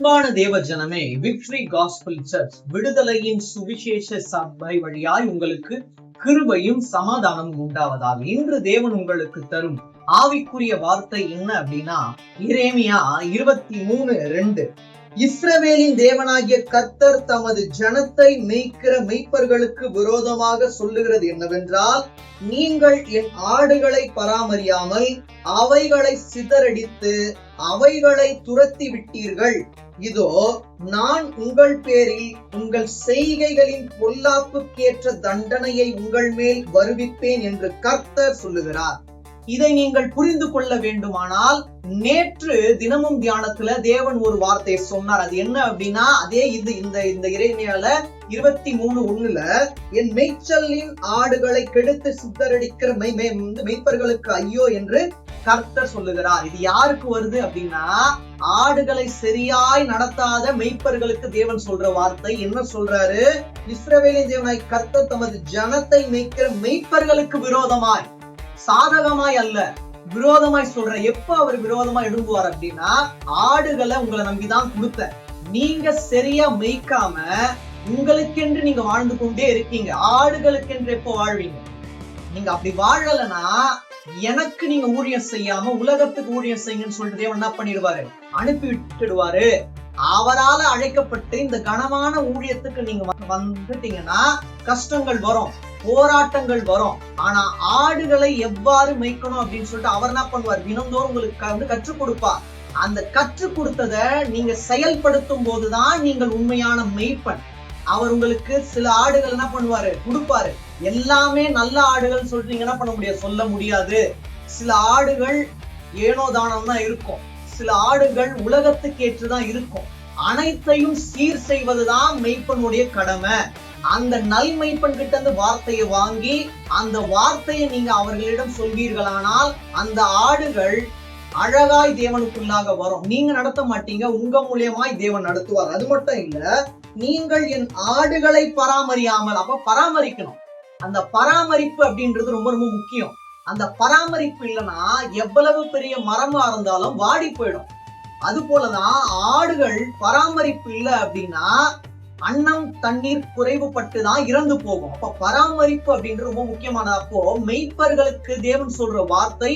அன்பான தேவ ஜனமே, விக்டரி காஸ்பல் சர்ச் விடுதலையின் சுவிசேஷ சபை வழியாய் உங்களுக்கு கிருபையும் சமாதானமும் உண்டாவதாக. இன்று தேவன் உங்களுக்கு தரும் ஆவிக்குரிய வார்த்தை என்ன அப்படின்னா, எரேமியா 23:2. இஸ்ரவேலின் தேவனாகிய கர்த்தர் தமது ஜனத்தை மேய்க்கிற மெய்ப்பர்களுக்கு விரோதமாக சொல்லுகிறது என்னவென்றால், நீங்கள் என் ஆடுகளை பராமரியாமல் அவைகளை சிதறடித்து அவைகளை துரத்தி விட்டீர்கள். இதோ நான் உங்கள் பேரில் உங்கள் செய்கைகளின் பொல்லாப்புக்கேற்ற தண்டனையை உங்கள் மேல் வருவிப்பேன் என்று கர்த்தர் சொல்லுகிறார். இதை நீங்கள் புரிந்து கொள்ள வேண்டுமானால், நேற்று தினமும் தியானத்துல தேவன் ஒரு வார்த்தையை சொன்னார். அது என்ன அப்படின்னா, அதே இந்த எரேமியால 23:1 என் மேய்ச்சலின் ஆடுகளை கெடுத்து சிதறடிக்கிற மெய்ப்பர்களுக்கு ஐயோ என்று கர்த்தர் சொல்லுகிறார். இது யாருக்கு வருது அப்படின்னா, ஆடுகளை சரியாய் நடத்தாத மெய்ப்பர்களுக்கு தேவன் சொல்ற வார்த்தை. என்ன சொல்றாரு? இஸ்ரவேலின் தேவனாய் கர்த்தர் தமது ஜனத்தை மேய்க்கிற மெய்ப்பர்களுக்கு விரோதமாய், சாதகமாய் அல்ல, விரோதமாய் சொல்ற. எப்ப அவர் விரோதமா எழும்புவார் அப்படின்னா, ஆடுகளை உங்களை நம்பிதான் கொடுத்த, நீங்க சரியா மேய்க்காம உங்களுக்கென்று நீங்க வாழ்ந்து கொண்டே இருக்கீங்க. ஆடுகளுக்கென்று எப்போ வாழ்வீங்க? நீங்க அப்படி வாழலன்னா, எனக்கு நீங்க ஊழியம் செய்யாம உலகத்துக்கு ஊழியம் செய்யுங்கன்னு சொல்லிட்டு தேவன் என்ன பண்ணிடுவாரு? அனுப்பி விட்டுடுவாரு. அவரால் அழைக்கப்பட்டு இந்த கனமான ஊழியத்துக்கு நீங்க வந்துட்டீங்கன்னா கஷ்டங்கள் வரும், போராட்டங்கள் வரும். ஆனா ஆடுகளை எவ்வாறு மேய்க்கணும் அப்படின்னு சொல்லிட்டு அவர் என்ன பண்ணுவார்? தினந்தோறும் உங்களுக்கு கற்றுக் கொடுப்பார். அந்த கற்றுக் கொடுத்தத நீங்க செயல்படுத்தும் போதுதான் நீங்கள் உண்மையான மெய்ப்பன். அவர் உங்களுக்கு சில ஆடுகள் என்ன பண்ணுவாரு? கொடுப்பாரு. எல்லாமே நல்ல ஆடுகள் சொல்லிட்டு நீங்க என்ன பண்ண முடியாது? சொல்ல முடியாது. சில ஆடுகள் ஏனோ தானம் தான் இருக்கும், சில ஆடுகள் உலகத்துக்கு ஏற்றுதான் இருக்கும். அனைத்தையும் சீர் செய்வதுதான் மெய்ப்பனுடைய கடமை. அந்த நல் மெய்ப்பன் கிட்ட அந்த வார்த்தையை வாங்கி அந்த வார்த்தையை நீங்க அவர்களிடம் சொல்வீர்களானால் அந்த ஆடுகள் அழகாய் தேவனுக்குள்ளாக வரும். நீங்க நடத்த மாட்டீங்க, உங்க மூலியமாய் தேவன் நடத்துவார். அது மட்டும் இல்ல, நீங்கள் என் ஆடுகளை பராமரியாமல், அப்ப பராமரிக்கணும். அந்த பராமரிப்பு அப்படின்றது ரொம்ப ரொம்ப முக்கியம். அந்த பராமரிப்பு இல்லைன்னா எவ்வளவு பெரிய மரமா இருந்தாலும் வாடி போயிடும். அது போலதான் ஆடுகள் பராமரிப்பு இல்லை அப்படின்னா அன்னம் தண்ணீர் குறைவுபட்டுதான் இறந்து போகும். அப்ப பராமரிப்பு அப்படின்றது ரொம்ப முக்கியமானது. அப்போ மெய்ப்பர்களுக்கு தேவன் சொல்ற வார்த்தை,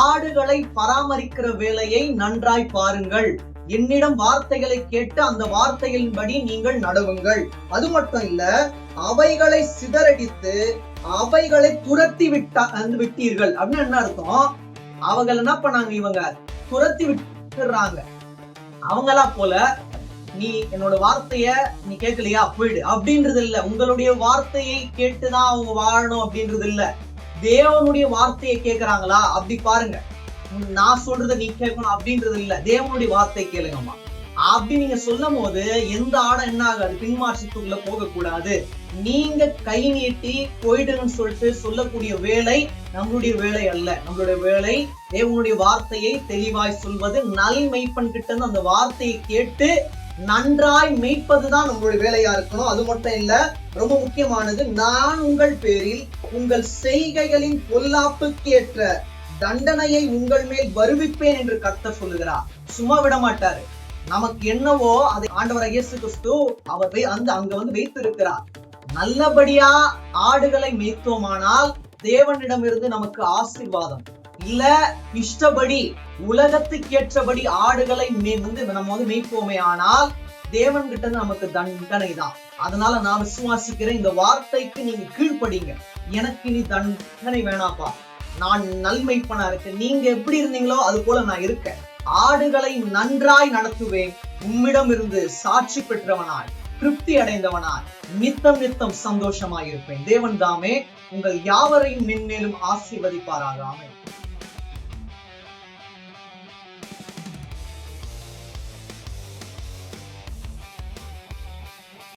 ஆடுகளை பராமரிக்கிற வேலையை நன்றாய் பாருங்கள், என்னிடம் வார்த்தைகளை கேட்டு அந்த வார்த்தைகளின்படி நீங்கள் நடவுங்கள். அது மட்டும் இல்ல, அவைகளை சிதறடித்து அவைகளை துரத்தி விட்டீர்கள் அப்படின்னு என்ன அர்த்தம்? அவங்க என்ன பண்ணாங்க? இவங்க துரத்தி விட்டுறாங்க. அவங்களா போல நீ என்னோட வார்த்தைய நீ கேட்கலையா, போயிடு அப்படின்றது இல்ல. உங்களுடைய வார்த்தையை கேட்டுதான் அவங்க வாழணும் அப்படின்றது இல்ல. தேவனுடைய வார்த்தையை கேட்கிறாங்களா? அப்படி பாருங்க. நான் சொல்றத நீ கேட்கணும் அப்படின்றது இல்ல. தேவனுடைய வார்த்தை கேளுங்கம்மா அப்படி நீங்க சொல்லும் போது எந்த ஆடம் என்ன ஆகாது? பின்மாற்றத்துக்குள்ள போக கூடாது. நீங்க கை நீட்டி போயிடுன்னு சொல்லிட்டு சொல்லக்கூடிய வேலை நம்மளுடைய வேலை அல்ல. நம்மளுடைய வேலை தேவனுடைய வார்த்தையை தெளிவாய் சொல்வது, நல் மெய்ப்பன் கிட்ட இருந்து அந்த வார்த்தையை கேட்டு நன்றாய் மேய்ப்பதுதான் நம்மளுடைய வேலையா இருக்கணும். அது மட்டும் இல்ல, ரொம்ப முக்கியமானது, நான் உங்கள் பேரில் உங்கள் செய்கைகளின் பொல்லாப்புக்கேற்ற தண்டனையை உங்கள் மேல் வருவிப்பேன் என்று கர்த்தர் சொல்லுகிறார். சும்மா விட மாட்டாரு. நமக்கு என்னவோ அதை ஆண்டவர் இயேசு கிறிஸ்து அவர் அங்க வந்து வைத்திருக்கிறார். நல்லபடியா ஆடுகளை மேய்த்தோமானால் தேவனிடமிருந்து நமக்கு ஆசீர்வாதம். இல்ல இஷ்டப்படி உலகத்துக்கேற்றபடி ஆடுகளை நம்ம வந்து மேய்ப்போமே ஆனால் தேவன் கிட்ட நமக்கு தண்டனை தான். அதனால நான் விசுவாசிக்கிறேன், இந்த வார்த்தைக்கு நீங்க கீழ்ப்படிங்க. எனக்கு நீ தண்டனை வேணாப்பா, நான் நல்மைப்பனா இருக்கேன். நீங்க எப்படி இருந்தீங்களோ அது போல நான் இருக்கேன். ஆடுகளை நன்றாய் நடத்துவேன். உம்மிடம் இருந்து சாட்சி பெற்றவனாய், திருப்தி அடைந்தவனாய், நித்தம் சந்தோஷமாய் இருப்பேன். தேவன் தாமே உங்கள் யாவரையும் மென்மேலும் ஆசீர்வதிப்பாராக. ஆமென்.